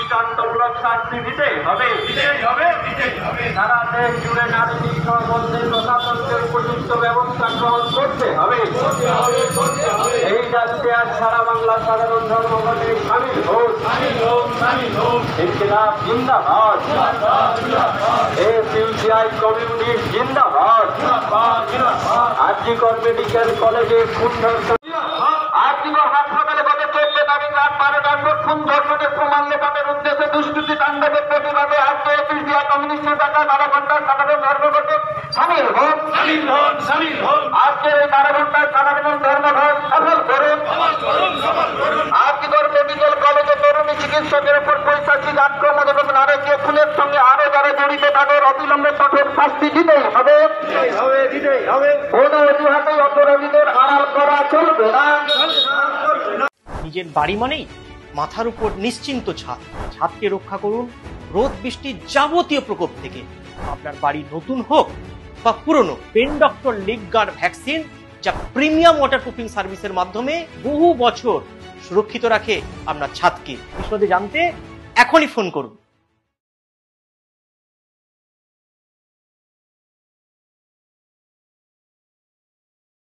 দৃষ্টান্তমূলক শাস্তি দিতে হবে। সারা দেশ জুড়ে নারী নিগ্রহ বন্ধে প্রশাসনকে উপযুক্ত ব্যবস্থা গ্রহণ করতে হবে। এই রাজ্যে আজ সারা বাংলা সাধারণ ধর্মঘটে সামিল হোক। ইনকিলাব জিন্দাবাদ, এসইউসিআই কমিউনিস্ট জিন্দাবাদ। আরজিকর মেডিকেল কলেজে খুন ধর্ষণ, আরজিকর হাসপাতালে গত 14 তারিখ রাত 12টার পর খুন ধর্ষণের প্রমাণ লোপাটের উদ্দেশ্যে দুষ্কৃতী তাণ্ডবের প্রতিবাদে আজকে এসইউসিআই কমিউনিস্টের ডাকা 12 ঘন্টার সাধারণ ধর্মঘটে সামিল হোক। আজকের এই 12 ঘন্টার সাধারণ ধর্মঘট সফল করুন। আরজিকর মেডিকেল কলেজে তরুণী চিকিৎসকের উপর পৈশাচিক আক্রমণ এবং নারকীয় খুনের সঙ্গে আরো যারা জড়িত তাদের অবিলম্বে কঠোর শাস্তি দিতেই হবে। কোনো অজুহাতে অপরাধীদের আড়াল করা চলবে না। নিজের বাড়ি মানেই মাথার উপর নিশ্চিন্ত ছাদ। ছাদকে রক্ষা করুন রোদ বৃষ্টির যাবতীয় প্রকোপ থেকে। আপনার বাড়ি নতুন হোক বা পুরনো, pen doctor leak guard vaccine, যা প্রিমিয়াম ওয়াটারপ্রুফিং সার্ভিসের মাধ্যমে বহু বছর সুরক্ষিত রাখে আপনার ছাদকে। বিশদে জানতে এখনই ফোন করুন।